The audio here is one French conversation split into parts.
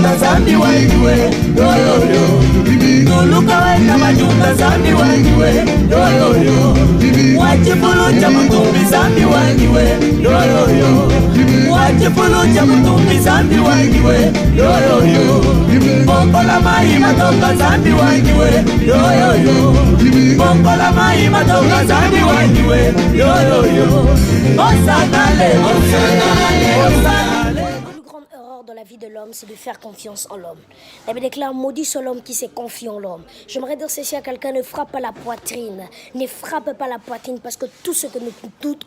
majuta zambi wangiwe yoyoyo nuluka wena majuta zambi wangiwe yoyoyo wachipulu cha mutumbi zambi wangiwe yoyoyo wachipulu cha mutumbi zambi wangiwe yoyoyo bongola mai matoka zambi wangiwe yoyoyo bongola mai matoka zambi wangiwe yoyoyo osanale osanale osanale. Dans la vie de l'homme, c'est de faire confiance en l'homme. La Bible déclare, maudit soit l'homme qui se confie en l'homme. J'aimerais dire ceci à quelqu'un, ne frappe pas la poitrine. Ne frappe pas la poitrine parce que tout ce que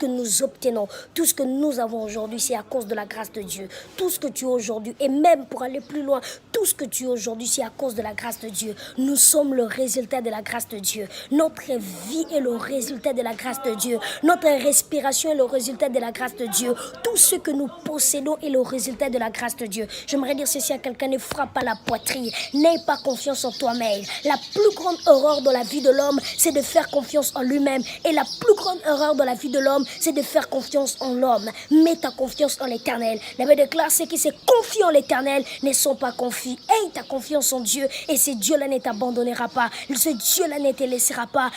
nous obtenons, tout ce que nous avons aujourd'hui, c'est à cause de la grâce de Dieu. Tout ce que tu as aujourd'hui, et même pour aller plus loin, tout ce que tu as aujourd'hui, c'est à cause de la grâce de Dieu. Nous sommes le résultat de la grâce de Dieu. Notre vie est le résultat de la grâce de Dieu. Notre respiration est le résultat de la grâce de Dieu. Tout ce que nous possédons est le résultat de la grâce de Dieu. J'aimerais dire ceci à quelqu'un, ne frappe pas la poitrine, n'aie pas confiance en toi-même. La plus grande erreur dans la vie de l'homme, c'est de faire confiance en lui-même. Et la plus grande erreur dans la vie de l'homme, c'est de faire confiance en l'homme. Mets ta confiance en l'Éternel. La Bible déclare, ceux qui se confient en l'Éternel ne sont pas confus. Aie ta confiance en Dieu et ce Dieu-là ne t'abandonnera pas. Ce Dieu-là ne te laissera pas.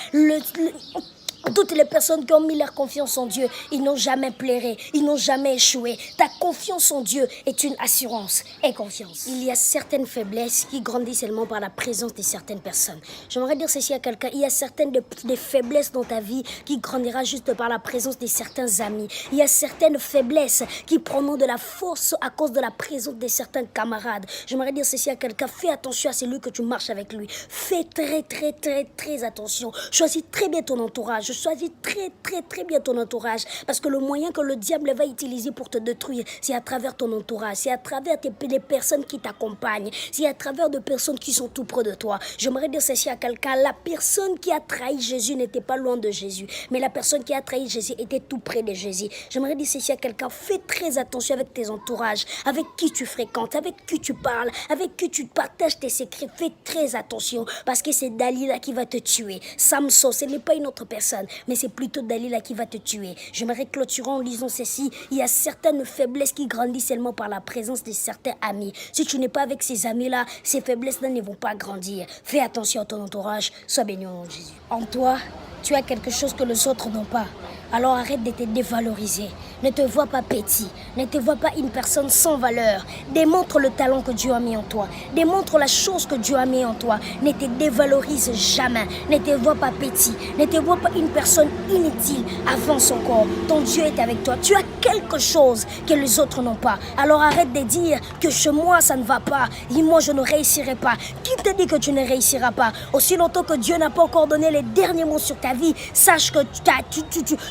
Toutes les personnes qui ont mis leur confiance en Dieu, ils n'ont jamais pleuré, ils n'ont jamais échoué. Ta confiance en Dieu est une assurance et confiance. Il y a certaines faiblesses qui grandissent seulement par la présence de certaines personnes. J'aimerais dire ceci à quelqu'un, il y a certaines des faiblesses dans ta vie qui grandiront juste par la présence de certains amis. Il y a certaines faiblesses qui prendront de la force à cause de la présence de certains camarades. J'aimerais dire ceci à quelqu'un, fais attention à celui que tu marches avec lui. Fais très attention. Choisis très bien ton entourage. Choisis très bien ton entourage parce que le moyen que le diable va utiliser pour te détruire, c'est à travers ton entourage, c'est à travers les personnes qui t'accompagnent, c'est à travers des personnes qui sont tout près de toi. J'aimerais dire ceci à quelqu'un, la personne qui a trahi Jésus n'était pas loin de Jésus, mais la personne qui a trahi Jésus était tout près de Jésus. J'aimerais dire ceci à quelqu'un, fais très attention avec tes entourages, avec qui tu fréquentes, avec qui tu parles, avec qui tu partages tes secrets. Fais très attention parce que c'est Dalila qui va te tuer. Samson, ce n'est pas une autre personne, mais c'est plutôt Dalila qui va te tuer. J'aimerais clôturer en lisant ceci. Il y a certaines faiblesses qui grandissent seulement par la présence de certains amis. Si tu n'es pas avec ces amis-là, ces faiblesses-là ne vont pas grandir. Fais attention à ton entourage. Sois béni au nom de Jésus. En toi, tu as quelque chose que les autres n'ont pas. Alors arrête de te dévaloriser. Ne te vois pas petit. Ne te vois pas une personne sans valeur. Démontre le talent que Dieu a mis en toi. Démontre la chose que Dieu a mis en toi. Ne te dévalorise jamais. Ne te vois pas petit. Ne te vois pas une personne inutile. Avance encore. Ton Dieu est avec toi. Tu as quelque chose que les autres n'ont pas. Alors arrête de dire que chez moi ça ne va pas. Et moi je ne réussirai pas. Qui te dit que tu ne réussiras pas? Aussi longtemps que Dieu n'a pas encore donné les derniers mots sur ta vie, sache que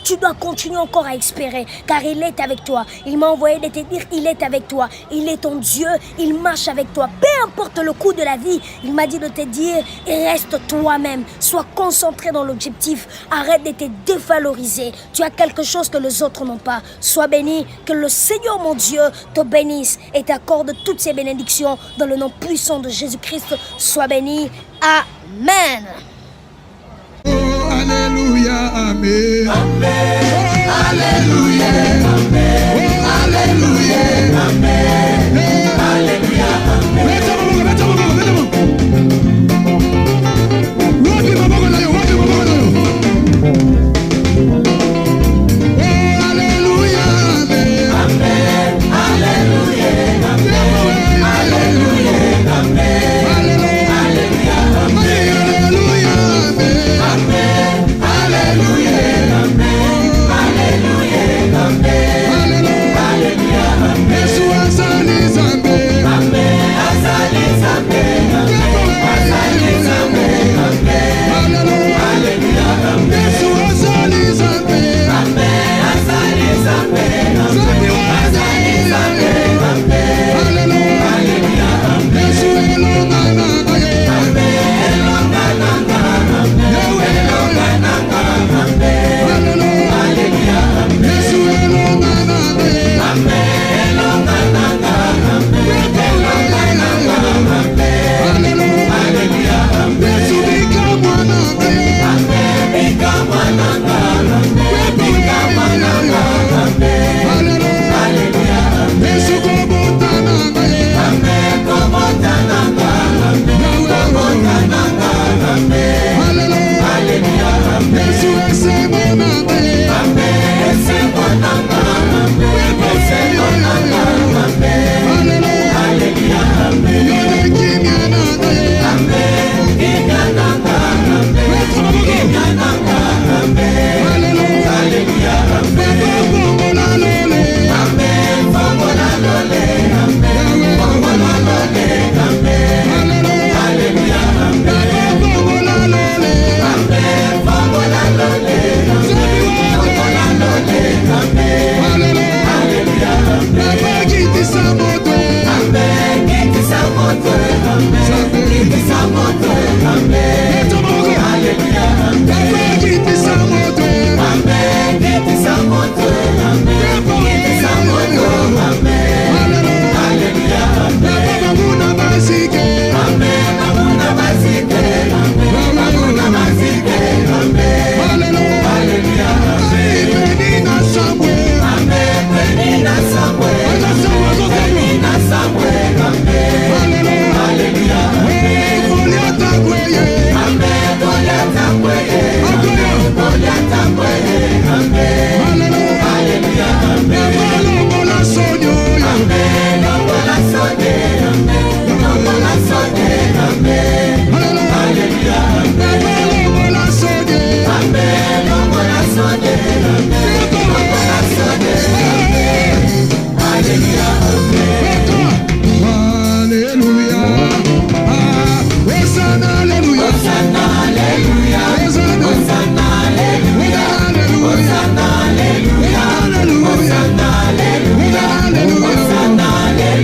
tu dois continuer encore à espérer. Car il est avec toi. Il m'a envoyé de te dire, il est avec toi. Il est ton Dieu. Il marche avec toi. Peu importe le coup de la vie, il m'a dit de te dire, reste toi-même. Sois concentré dans l'objectif. Arrête de te dévaloriser. Tu as quelque chose que les autres n'ont pas. Sois béni. Que le Seigneur, mon Dieu, te bénisse et t'accorde toutes ces bénédictions dans le nom puissant de Jésus-Christ. Sois béni. Amen. Oh, alléluia, amen. Amen. Alléluia. Amen. Oh, alléluia, Amen. Alléluia. Amen. Alléluia, amen. moto, amen. Alléluia, amen. Kiti sa moto, amen. Kiti sa moto, amen. Kiti sa moto, amen. Alléluia, amen. Mamuna basike, amen. Mamuna basike, amen. Mamuna basike, amen. Alléluia, amen. Penina samwe, amen. Penina samwe, penina samwe, amen. Alléluia, amen. Goliath akweye, amen. Goliath akweye, amen. Goliath akweye, amen. Alléluia, amen. Lobola sonyo, amen. Lobola sonye, amen. Lobola sonye, amen. Alléluia, amen. Lobola sonye, amen. Lobola sonye, amen. Lobola sonye, amen. Alléluia, amen. Alléluia. Hosanna, alléluia. Hosanna, alléluia. Hosanna, alléluia. Hosanna, alléluia. Hosanna, alléluia. Hosanna, alléluia. Hosanna, alléluia. Hosanna,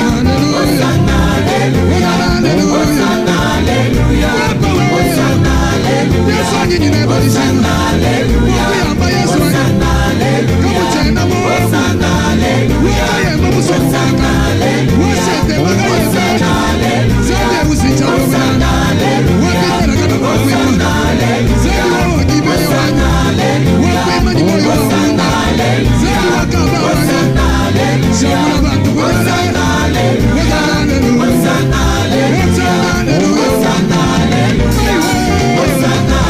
alléluia. Hosanna, alléluia. Hosanna, alléluia. Hosanna, alléluia. Hosanna, alléluia. Hosanna,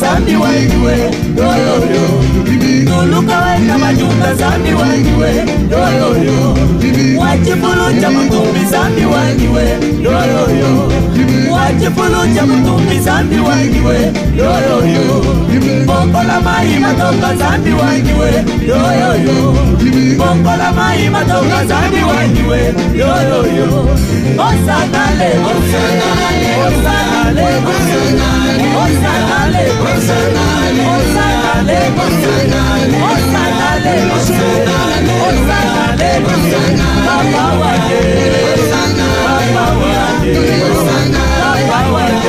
Zambi wangiwe, yoyoyo. Tuluka wenda majunda zambi wangiwe, yoyoyo. Wachifulucha mutumbi zambi wangiwe, yoyoyo. Wachifulucha mutumbi zambi wangiwe, yoyoyo. Bongola mai matoka zambi wangiwe, yoyoyo. Bongola mai matoka zambi wangiwe, yoyoyo. Osanale, osanale, osanale, osanale, osanale, osanale, osanale, osanale, osanale, osanale, osanale, Papa wake, Papa wake, Papa wake,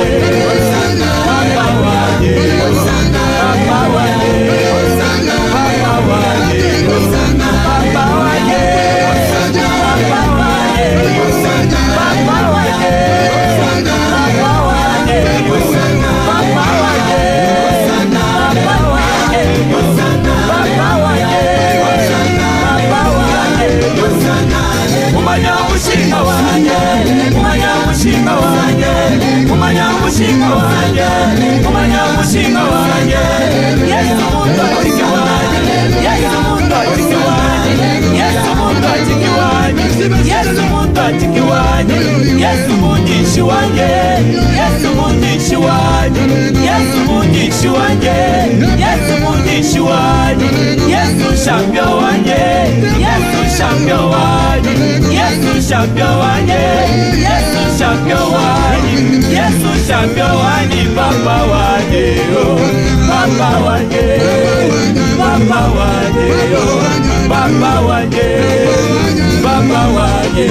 Papa wake, Papa wake, Papa Yesu mundishi wanje, Yesu mundishi wanje, Yesu mundishi wanje, Yesu mundishi wanje, Yesu champion wanje, Yesu champion wanje, Yesu champion wanje, Yesu champion wanje, Yesu champion wanje, Papa wanje, Papa wanje, Papa wanje, Papa wanje, Papa wanje.